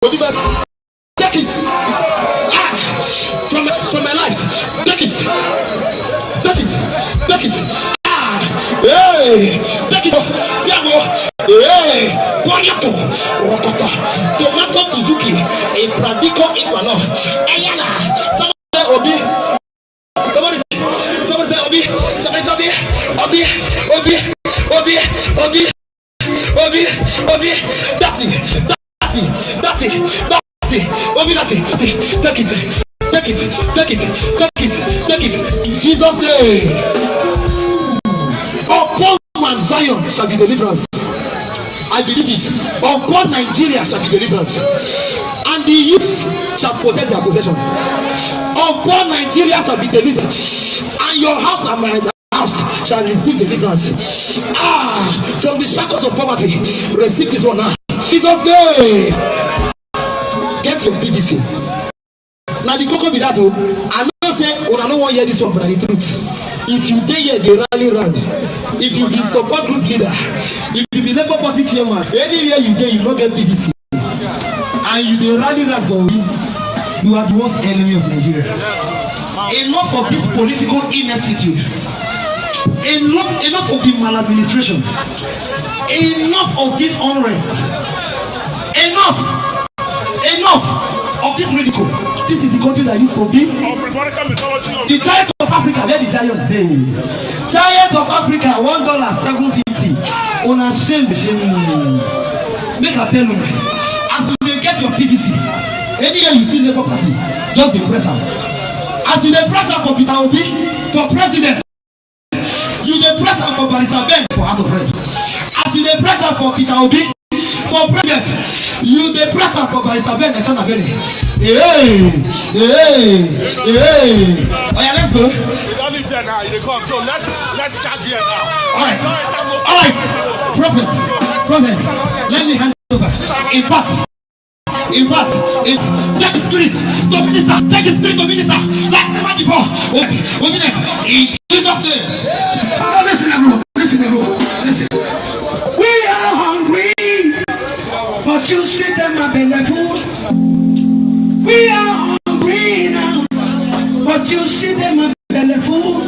Take it. From my life. Take it. Take it. Take it. Hey, take it. Hey, Poriato, Rotota, Tomato Suzuki, a Pradico Equano, Eliana, somebody Obi, somebody say Obi, somebody Obi, Datti, Obi-Datti, take it, in Jesus' name. Upon Mount Zion shall be deliverance. I believe it. Upon Nigeria shall be deliverance, and the youth shall possess their possession. Upon Nigeria shall be deliverance, and your house and my house shall receive deliverance. From the shackles of poverty, receive this one now. Jesus' name. Get your PVC. Now the cocoa be that. I know say, I don't want to hear this one, but the truth. If you dey here, they rally round. If you be support group leader, if you be Labour Party chairman, anywhere you dey, you don't get PVC. And you dey rally round for me, you are the worst enemy of Nigeria. Enough of this political ineptitude. Enough of the maladministration. Enough of this unrest. Enough of this ridicule. This is the country that used to be the giant of Africa. Where the giants dey? Giant of Africa, $1.750. On a shame. Make a tell you, as you get your PVC, anywhere you see Labour Party, just be present. As you dey present for Peter Obi for president, you dey present for Barrister Ben for House of Reps. As you dey present for Peter Obi for president, you dey present for Barrister Ben and Sana Bene. Hey. Oh yeah, let's go. You don't live there now, you come. So let's charge here now. All right. Prophet. Let me hand over. In fact, take the spirit to minister. Take the spirit to minister like never before. In Jesus' name. Listen, everyone. Listen. We are hungry, but you see them a belly full. We are hungry now, but you see them a belly full.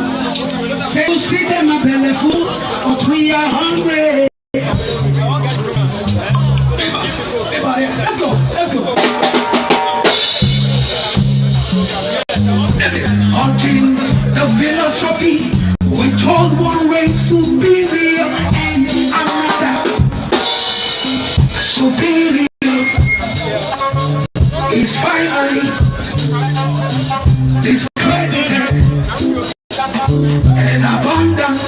Say you see them a belly full, but we are hungry. Let's go. Listen, until the philosophy we told one way superior and another superior is finally discredited and abandoned.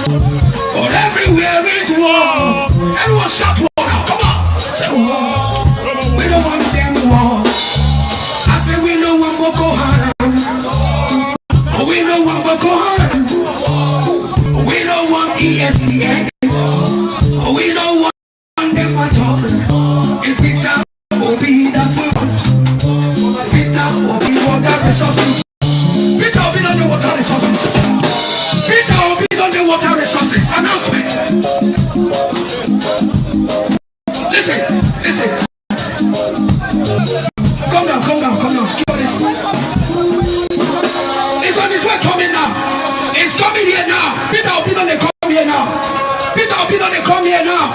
For everywhere is war. Everyone shout war now. Come on. Say war. We don't want them war. I say we don't want Boko Haram. We don't want Boko Haram. We don't want ENDSears. We don't want them at all. It's Peter Obi that we want. Peter Obi water resources. Peter Obi don't do water resources. Peter Obi don't do water resources. Announcement. Listen. Come down. Keep on this. It's on this way coming now. It's coming here now. Peter Obi don't come here now. Peter Obi don't come here now.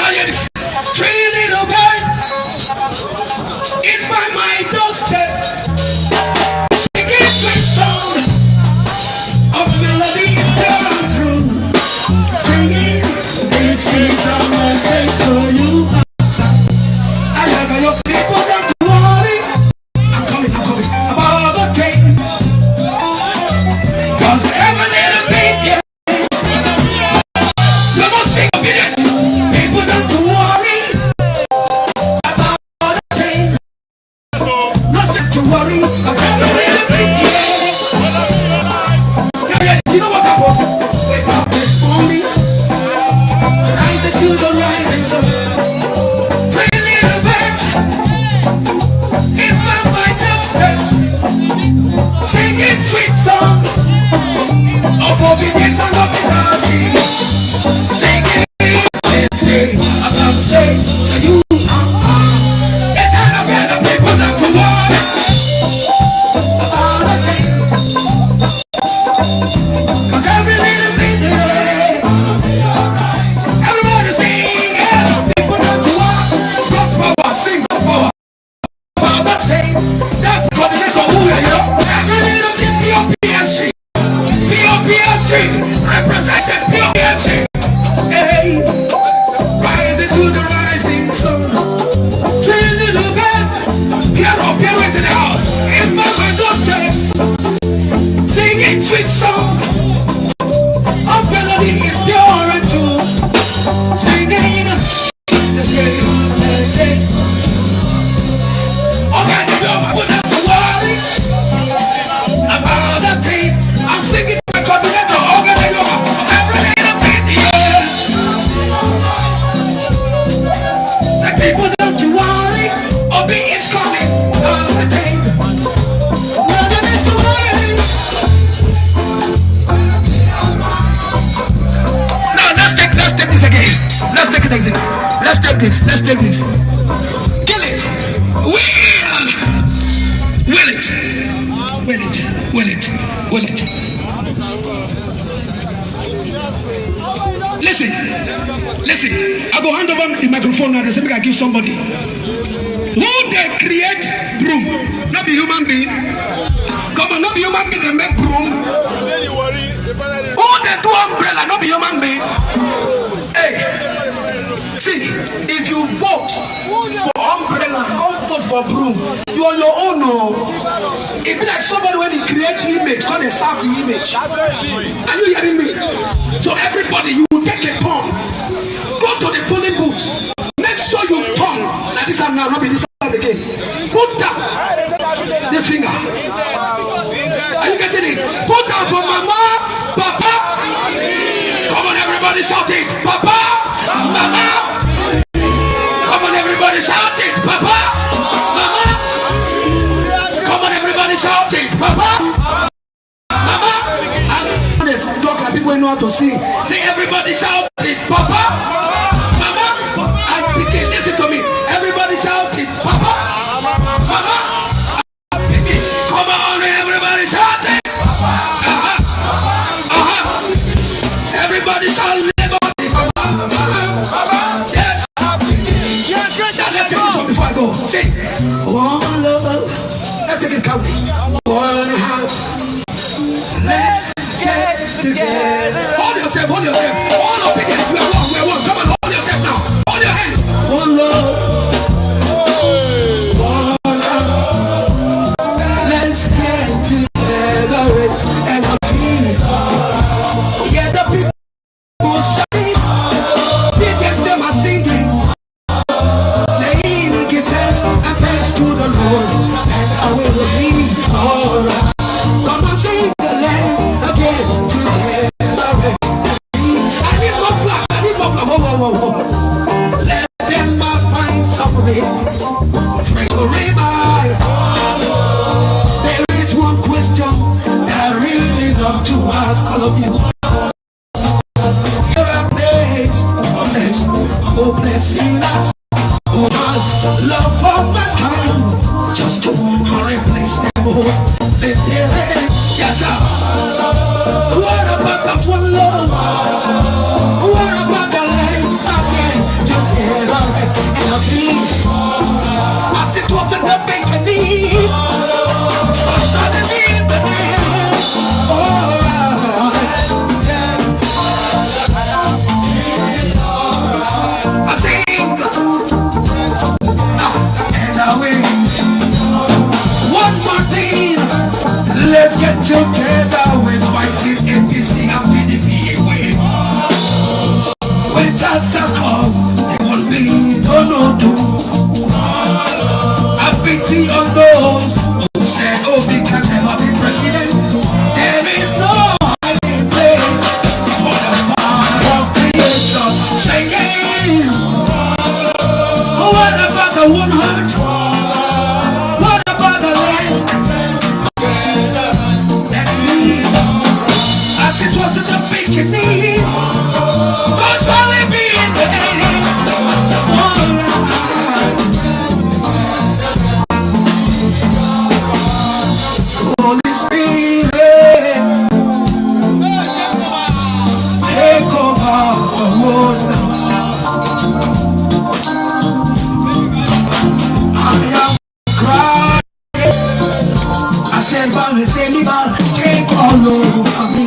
Now hear this. 3 little birds. It's by my doorstep. Singing sweet song of melodies pure and true. Singing, this is a message to you. I never look people that worry. I'm coming about the thing. Cause every little thing, yeah. You must sing. take it easy. Let's take this. Let's take this. Kill it. Will it. Will it. Will it. Will it. Listen. Listen. I go hand over the microphone now. They say I give somebody. Who they create broom? Not be human being. Come on, not be human being. They make broom. Who they do umbrella? Not be human being. Hey, see, if you vote for umbrella, don't vote for broom. You on your own, no. It be like somebody when he creates image, call they serve the image. Are you hearing me? So everybody, you will take a turn. Go to the polling booth. Make sure you turn. Now this time now, not be this time again. Put down this finger. Are you getting it? Put down for mama, papa. Come on, everybody shout it, papa, mama. Come on, everybody shout it, papa, mama. Come on, everybody shout it, papa, mama. And talk like people know how to sing. Say everybody shout it, papa, mama. And begin, listen to me. Everybody shout it, papa, mama. And begin. Come on, everybody shout it. Everybody shall live on it. Yes. Now let's take this one before I go. Say, one love. Let's take it calmly. One house. Let's get together. Hold yourself, hold yourself. All opinions, we are one, we are one. Come on, hold yourself now. Hold your hands. One love. One love. Let's get together and feel. Yeah, the people. Let's get together with fighting NPC and PDP away. When chants are come, they will be no. I pity on those who said Obi can never be president. There is no hiding place for the Father of creation. Saying, what about the 100? What about the less? As it was in the beginning, so shall it be in the end. Holy Spirit, take over the world. I am crying. I said, take all over me.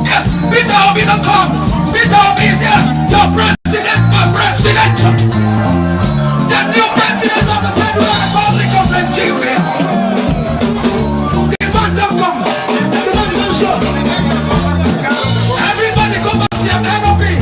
Yes, Peter Obi don't come. Peter Obi is here. Your president, my president. The new president of the Federal Republic of Nigeria. The man don't come. The man don't show. Everybody go back to your canopy.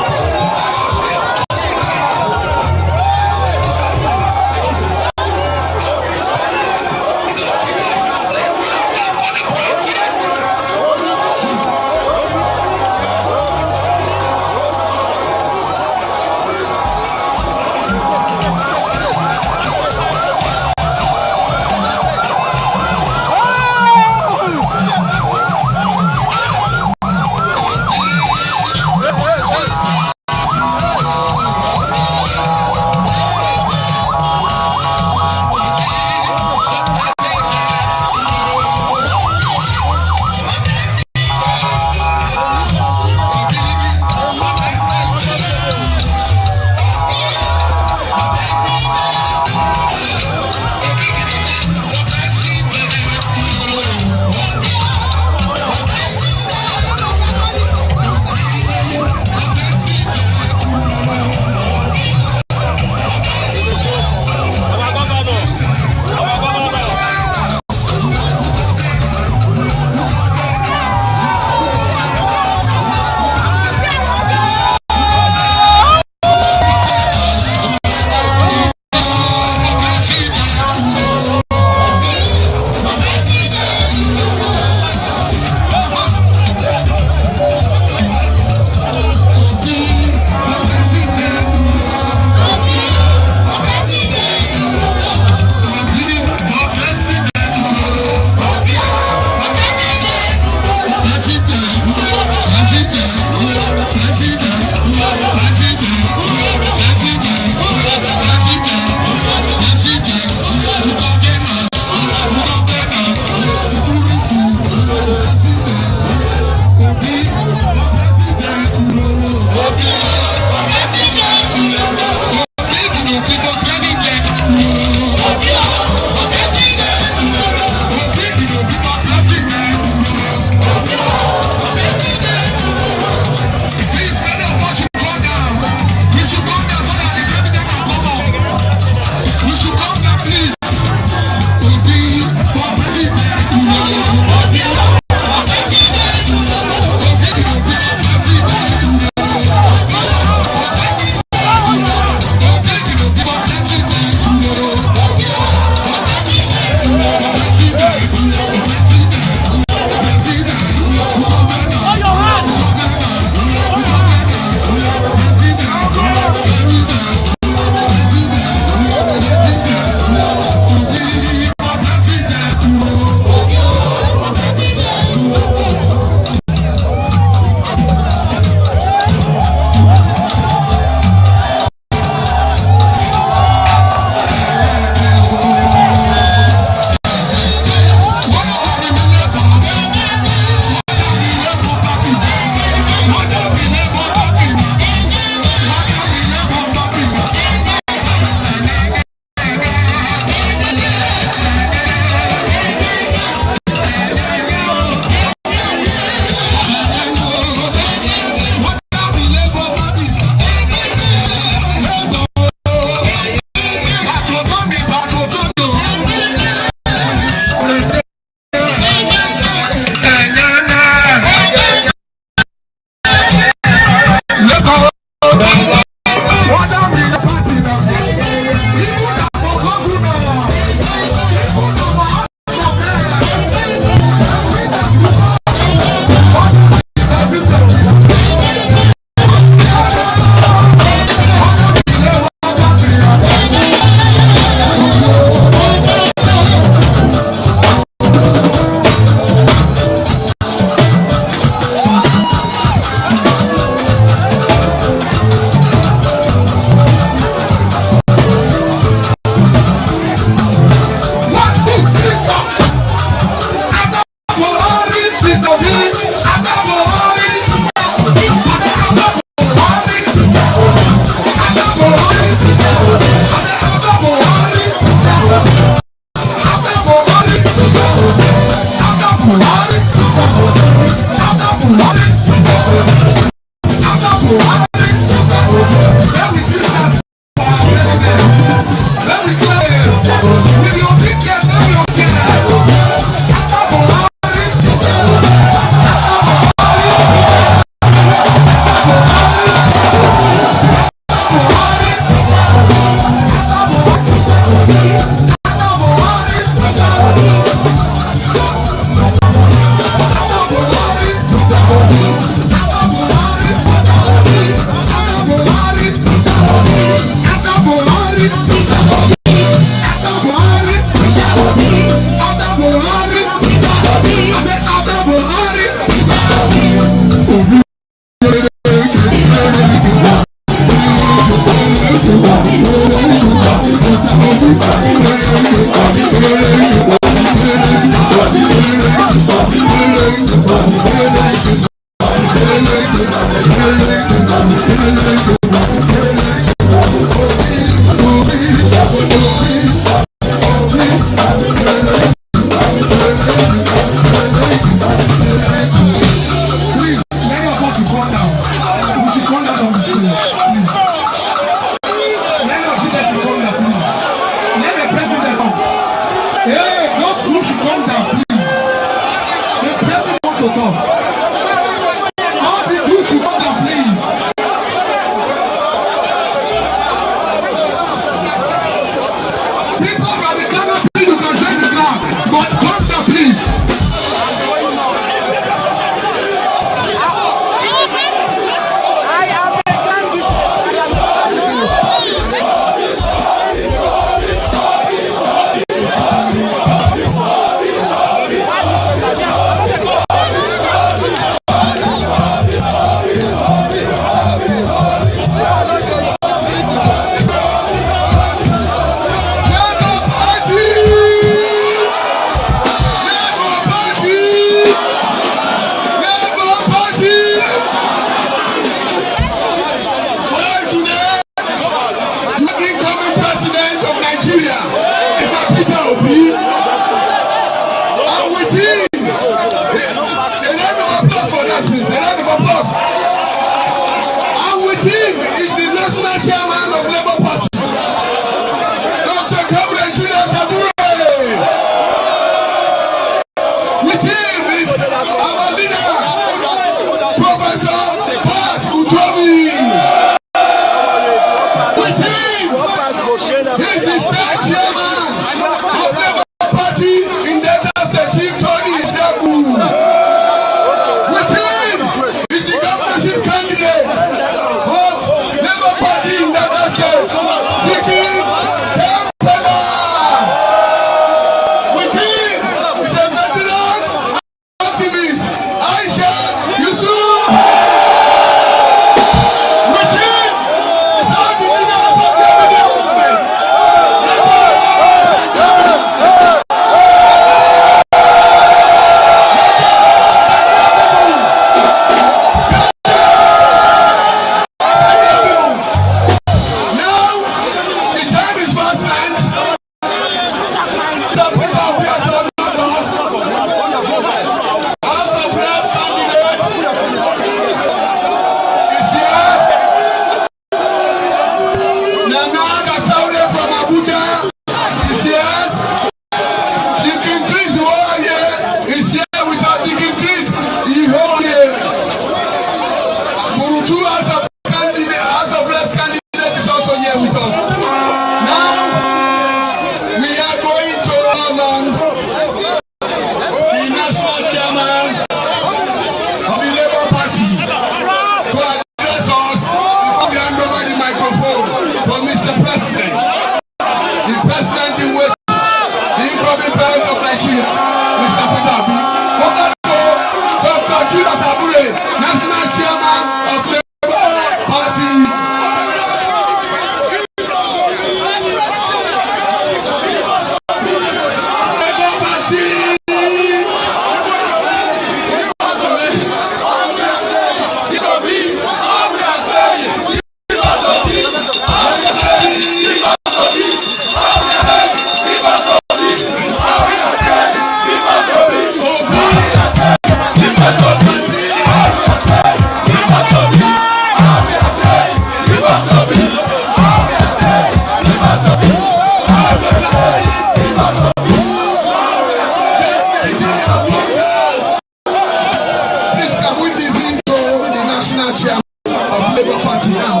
Obi-Datti now.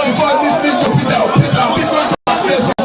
Before listening to Peter, please go to our place.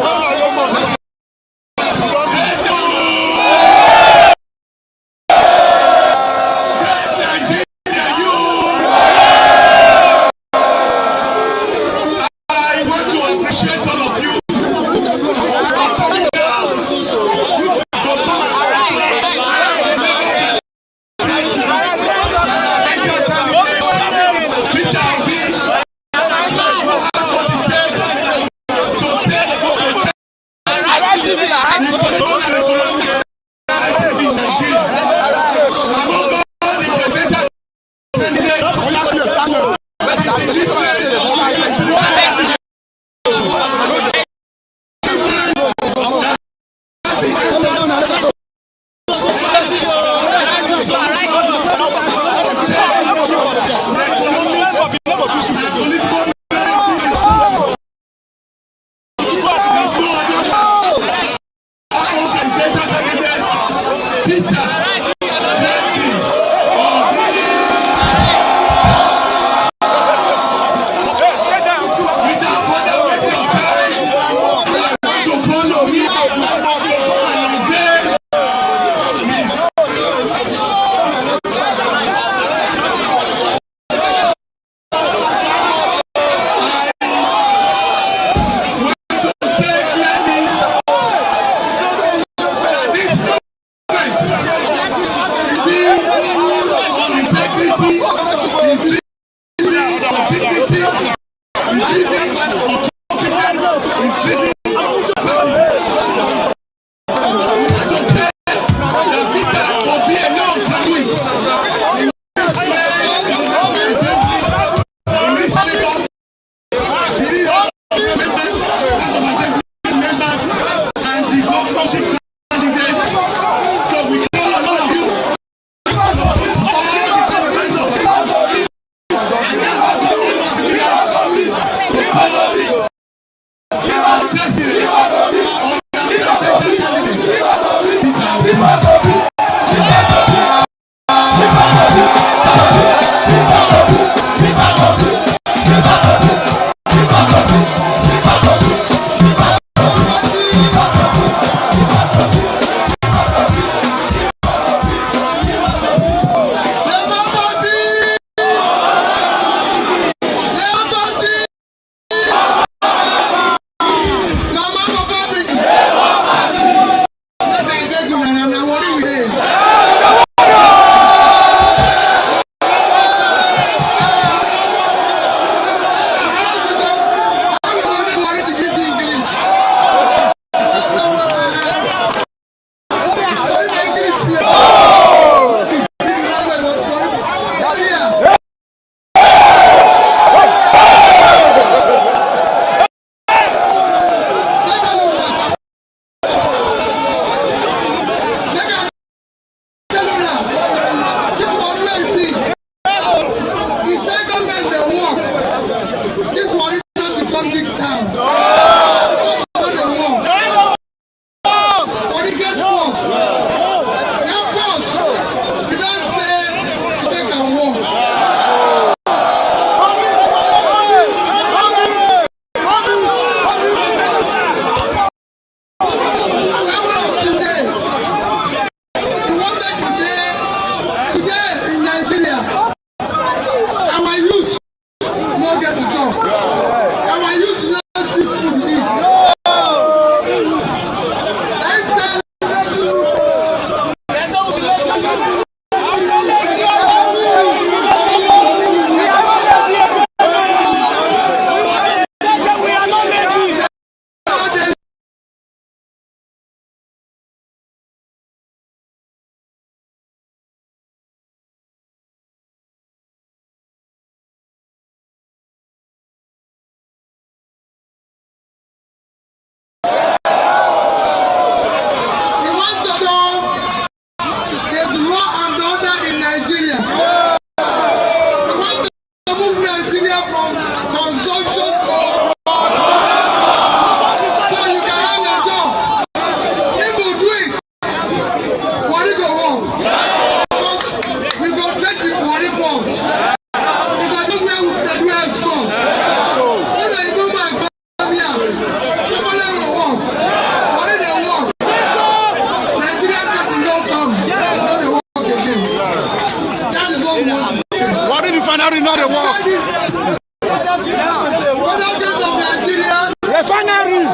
Refinery not a work. Refinery.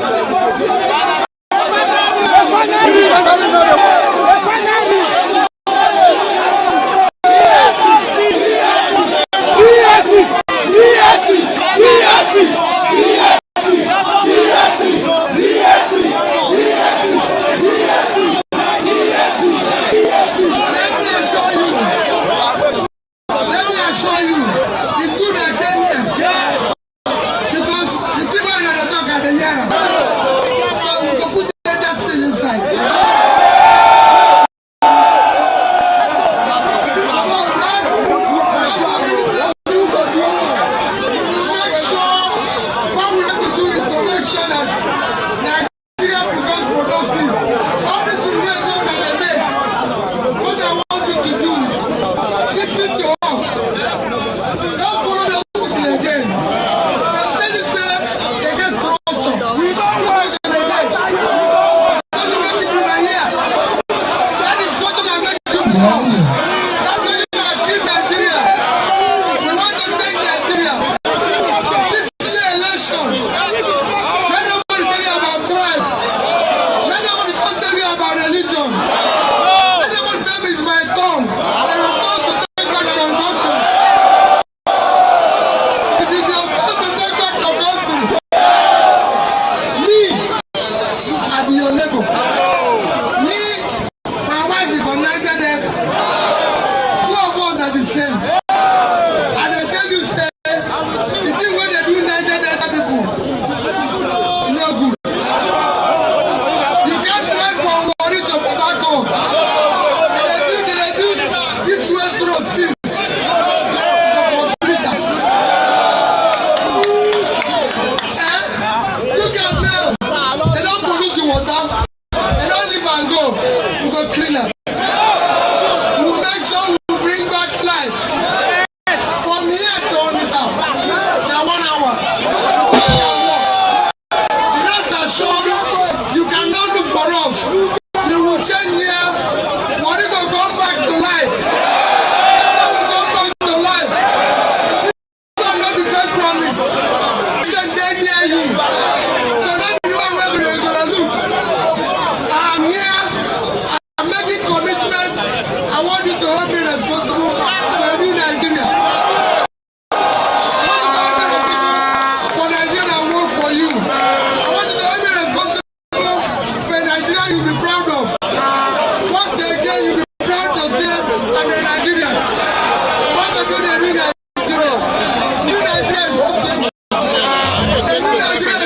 Nigeria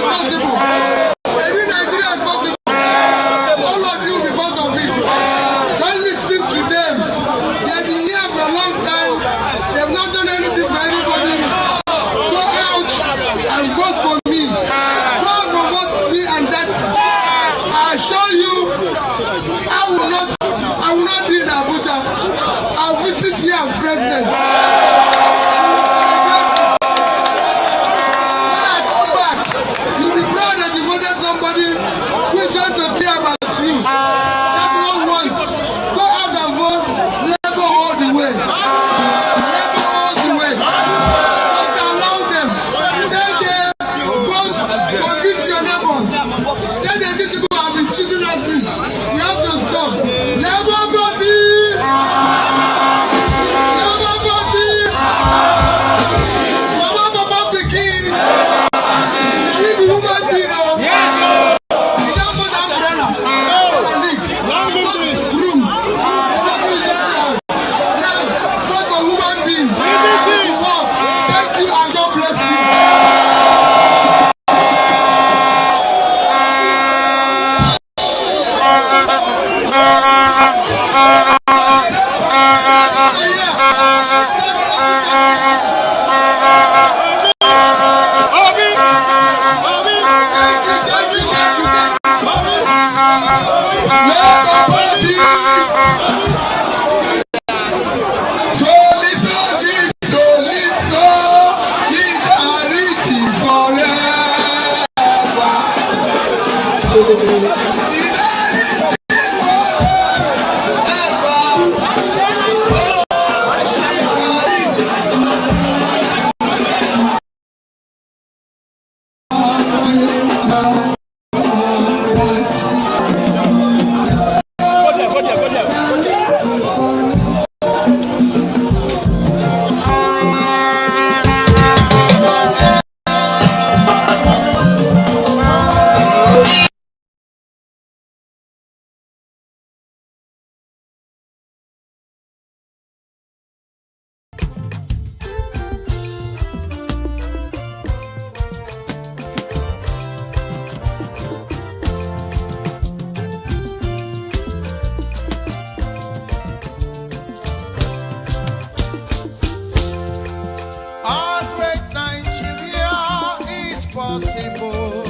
impossible.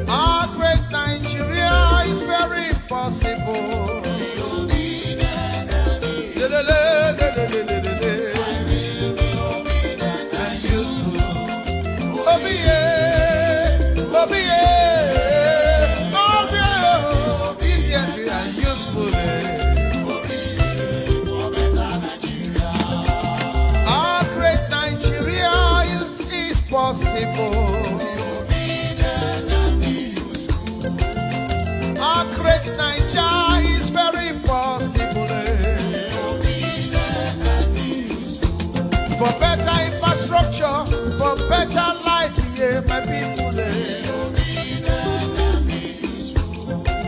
Our great Nigeria is very impossible. And useful. Obedient and useful. Our great Nigeria is possible. Our great Nigeria is very possible. For better infrastructure, for better life, yeah, my people.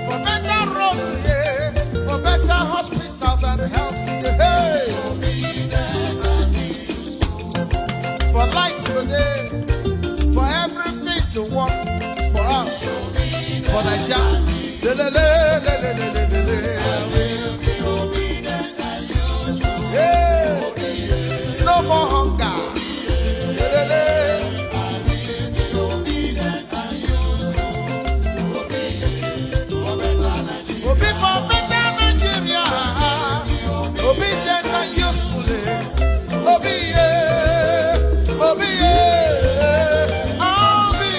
For better roads, yeah, for better hospitals and health, yeah. For lights today, for everything to work for us, for Nigeria. Yeah. No more hunger. Obi for better Nigeria. Obedient and useful. Obi, Obi, I'll be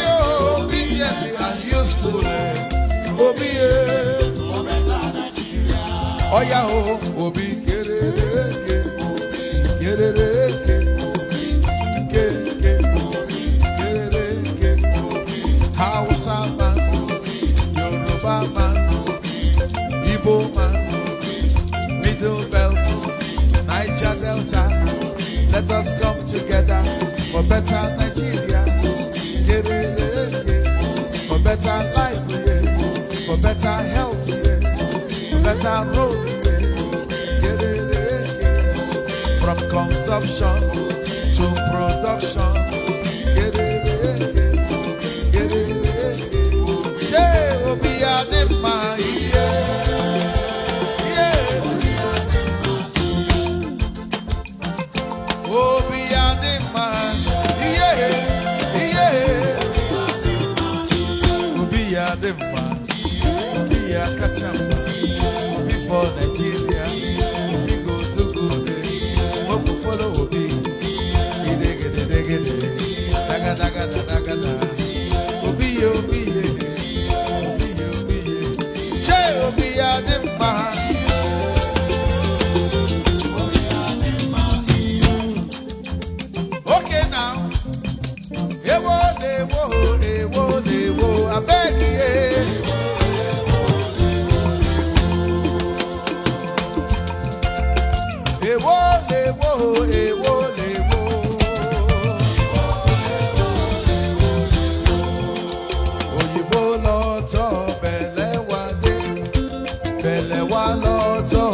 obedient and useful. Obi, oh yeah, Obi, get it. Hausa man, Yoruba man, Igbo man, Middle Belt, Niger Delta. Let us come together for better Nigeria. For better life, for better health, for better road. From consumption to production. Before Nigeria, we go to good. Follow Obi. Obi, Obi, okay now. Ewo, I beg you. Oyibo lọ́tọ̀ bẹ̀lẹ̀wá lọ́tọ̀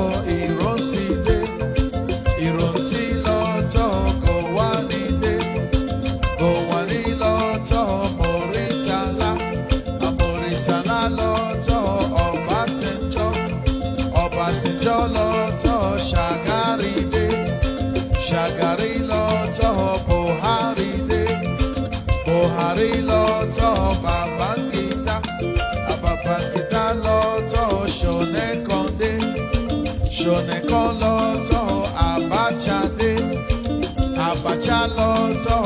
ìrọ̀nsí lọ́tọ̀ kò wá ní lọ́tọ̀ Mọ̀rítàlá lọ́tọ̀ Ọbásanjọ́ lọ́tọ̀ Shagari lọ́tọ̀ Buhari lọ́tọ̀ Babangida lọ́tọ̀ Ṣọ̀nẹ́kan lọ́tọ̀ Abacha lọ́tọ̀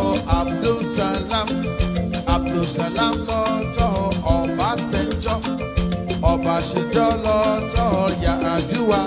Abdulsalam lọ́tọ̀ Ọbásanjọ́ lọ́tọ̀ Yar'Adua